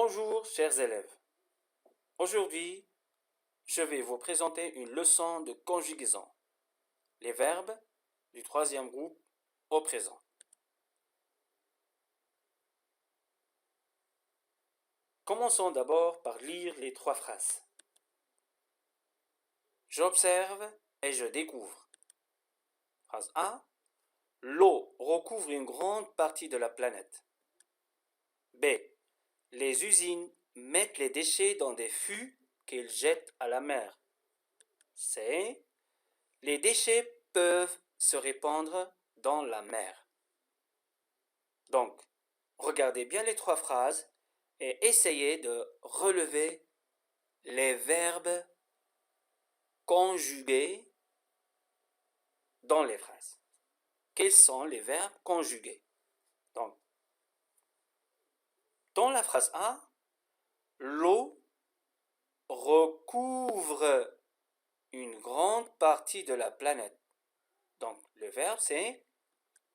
Bonjour chers élèves. Aujourd'hui, je vais vous présenter une leçon de conjugaison. Les verbes du troisième groupe au présent. Commençons d'abord par lire les trois phrases. J'observe et je découvre. Phrase A. L'eau recouvre une grande partie de la planète. B. Les usines mettent les déchets dans des fûts qu'ils jettent à la mer. C. Les déchets peuvent se répandre dans la mer. Donc, regardez bien les trois phrases et essayez de relever les verbes conjugués dans les phrases. Quels sont les verbes conjugués? Donc, dans la phrase A, l'eau recouvre une grande partie de la planète. Donc, le verbe c'est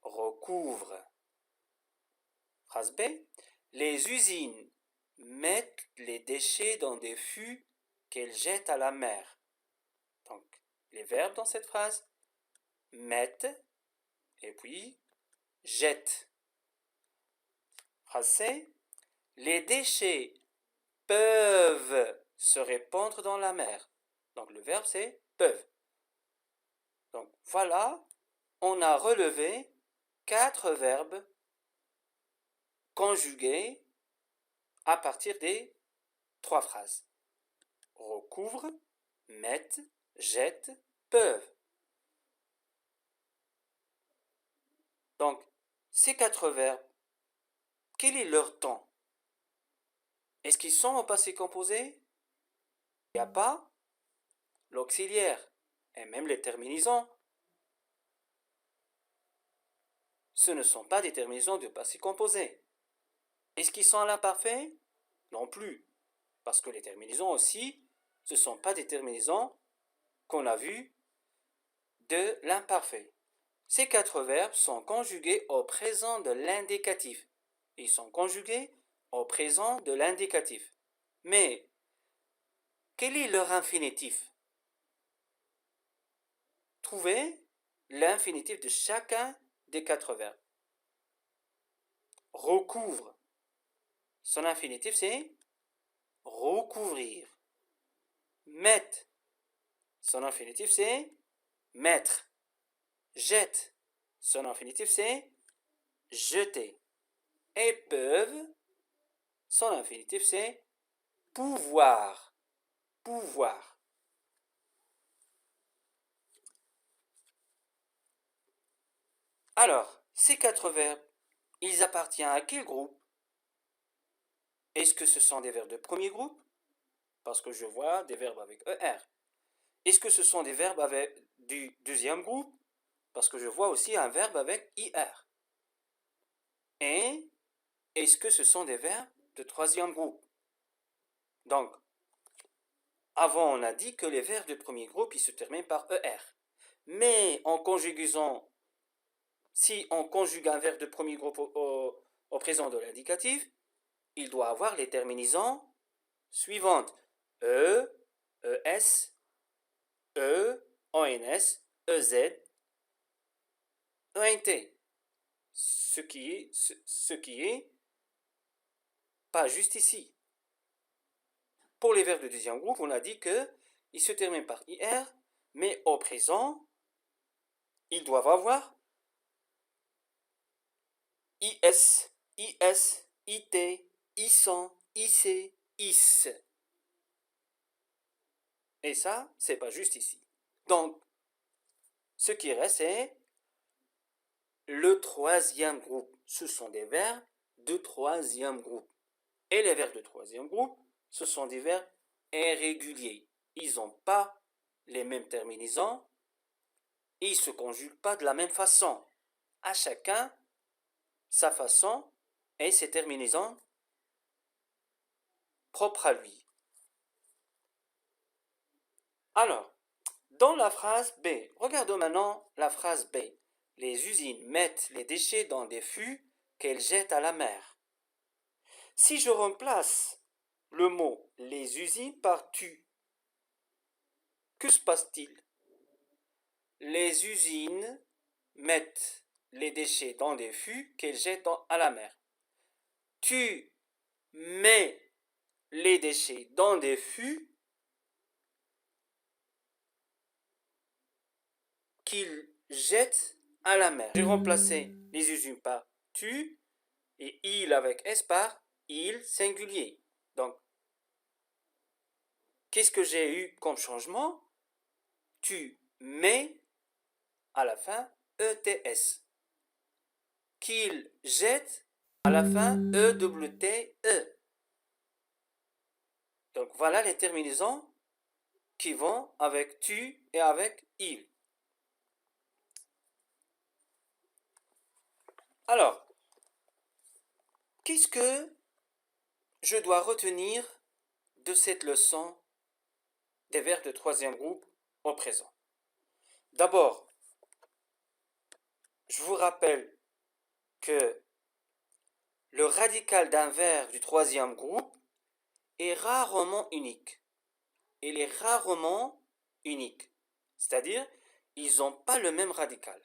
recouvre. Phrase B, les usines mettent les déchets dans des fûts qu'elles jettent à la mer. Donc, les verbes dans cette phrase, mettent et puis jettent. Phrase C, les déchets peuvent se répandre dans la mer. Donc, le verbe c'est peuvent. Donc, voilà, on a relevé 4 verbes conjugués à partir des 3 phrases. Recouvre, mettent, jettent, peuvent. Donc, ces 4 verbes, quel est leur temps? Est-ce qu'ils sont au passé composé? Il n'y a pas l'auxiliaire et même les terminaisons. Ce ne sont pas des terminaisons de passé composé. Est-ce qu'ils sont à l'imparfait? Non plus. Parce que les terminaisons aussi, ce ne sont pas des terminaisons qu'on a vues de l'imparfait. Ces 4 verbes sont conjugués au présent de l'indicatif. Ils sont conjugués au présent de l'indicatif. Mais, quel est leur infinitif? Trouvez l'infinitif de chacun des 4 verbes. Recouvre. Son infinitif c'est recouvrir. Mettre. Son infinitif c'est mettre. Jette. Son infinitif c'est jeter. Et peuvent. Son infinitif c'est pouvoir. Pouvoir. Alors, ces 4 verbes, ils appartiennent à quel groupe? Est-ce que ce sont des verbes de premier groupe? Parce que je vois des verbes avec ER. Est-ce que ce sont des verbes du deuxième groupe? Parce que je vois aussi un verbe avec IR. Et est-ce que ce sont des verbes de troisième groupe? Donc, avant on a dit que les verbes de premier groupe, ils se terminent par ER. Mais en conjugaison, si on conjugue un verbe de premier groupe au présent de l'indicatif, il doit avoir les terminaisons suivantes. E, ES, E, ONS, EZ, ENT. Ce qui est pas juste ici. Pour les verbes de deuxième groupe, on a dit qu'ils se terminent par IR, mais au présent, ils doivent avoir IS, IS, IT, ISAN, IC, IS. Et ça, c'est pas juste ici. Donc, ce qui reste, c'est le troisième groupe. Ce sont des verbes de troisième groupe. Et les verbes de troisième groupe, ce sont des verbes irréguliers. Ils n'ont pas les mêmes terminaisons. Ils ne se conjuguent pas de la même façon. À chacun sa façon et ses terminaisons propres à lui. Alors, dans la phrase B, regardons maintenant la phrase B. Les usines mettent les déchets dans des fûts qu'elles jettent à la mer. Si je remplace le mot les usines par tu, que se passe-t-il? Les usines mettent les déchets dans des fûts qu'elles jettent à la mer. Tu mets les déchets dans des fûts qu'ils jettent à la mer. J'ai remplacé les usines par tu et il avec s par il singulier. Donc, qu'est-ce que j'ai eu comme changement? Tu mets à la fin ETS. Qu'il jette à la fin EWTE. Donc voilà les terminaisons qui vont avec tu et avec il. Alors, qu'est-ce que je dois retenir de cette leçon des verbes de troisième groupe au présent? D'abord, je vous rappelle que le radical d'un verbe du troisième groupe est rarement unique. Il est rarement unique. C'est-à-dire, ils n'ont pas le même radical.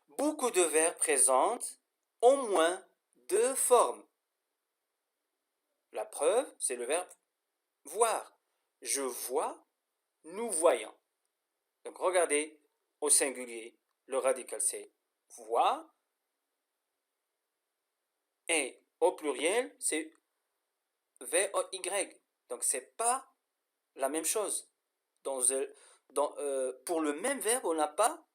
Beaucoup de verbes présentent au moins deux formes. La preuve, c'est le verbe voir. Je vois, nous voyons. Donc regardez, au singulier, le radical c'est voir. Et au pluriel, c'est V-O-Y. Donc c'est pas la même chose. Pour le même verbe, on n'a pas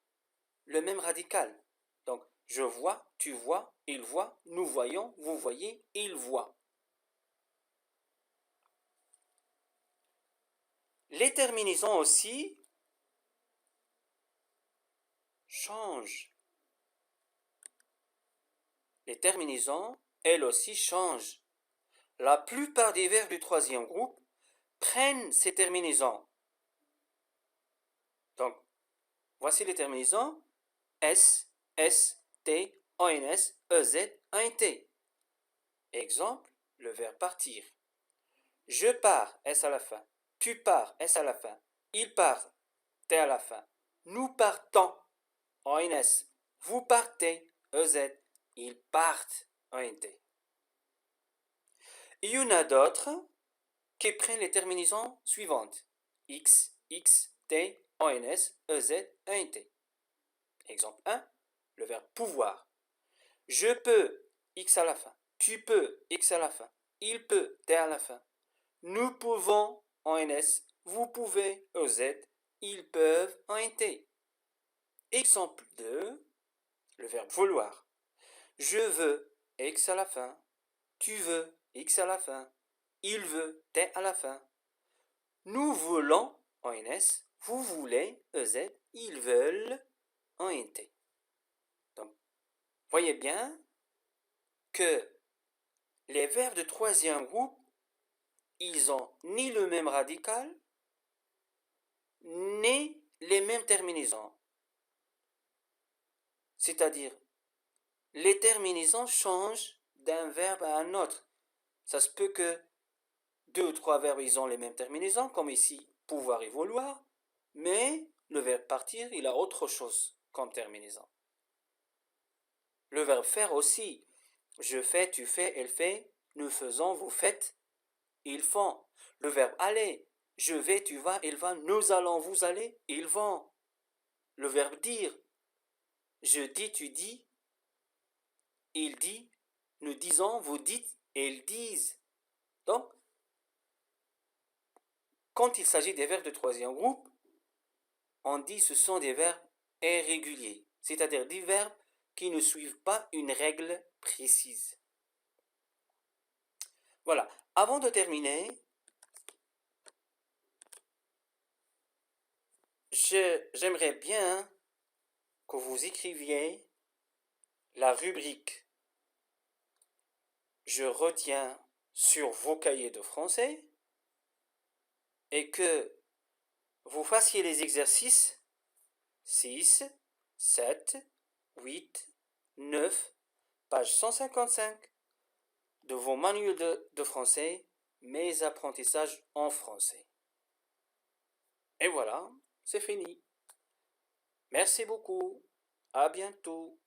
le même radical. Donc je vois, tu vois, il voit, nous voyons, vous voyez, il voit. Les terminaisons aussi changent. Les terminaisons, elles aussi, changent. La plupart des verbes du troisième groupe prennent ces terminaisons. Donc, voici les terminaisons S, S, T, ONS, EZ, INT. Exemple, le verbe partir. Je pars, S à la fin. Tu pars, S à la fin. Il part, T à la fin. Nous partons, ONS. Vous partez, EZ. Ils partent, ONT. Il y en a d'autres qui prennent les terminaisons suivantes. X, X, T, ONS, EZ, INT. Exemple 1, le verbe pouvoir. Je peux, X à la fin. Tu peux, X à la fin. Il peut, T à la fin. Nous pouvons, ONS. Vous pouvez, EZ. Ils peuvent, INT. Exemple 2, le verbe vouloir. Je veux, X à la fin. Tu veux, X à la fin. Il veut, T à la fin. Nous voulons, ONS. Vous voulez, EZ. Ils veulent, INT. Donc, voyez bien que les verbes de troisième groupe, ils ont ni le même radical, ni les mêmes terminaisons. C'est-à-dire, les terminaisons changent d'un verbe à un autre. Ça se peut que deux ou trois verbes, ils ont les mêmes terminaisons, comme ici, pouvoir et vouloir, mais le verbe partir, il a autre chose comme terminaison. Le verbe faire aussi. Je fais, tu fais, elle fait, nous faisons, vous faites, ils font. Le verbe aller. Je vais, tu vas, il va, nous allons, vous allez, ils vont. Le verbe dire. Je dis, tu dis, il dit, nous disons, vous dites, et ils disent. Donc, quand il s'agit des verbes de troisième groupe, on dit ce sont des verbes irréguliers, c'est-à-dire des verbes qui ne suivent pas une règle précise. Voilà. Avant de terminer, j'aimerais bien que vous écriviez la rubrique je retiens sur vos cahiers de français et que vous fassiez les exercices 6, 7, 8, 9, page 155, de vos manuels de français, mes apprentissages en français. Et voilà, c'est fini. Merci beaucoup. À bientôt.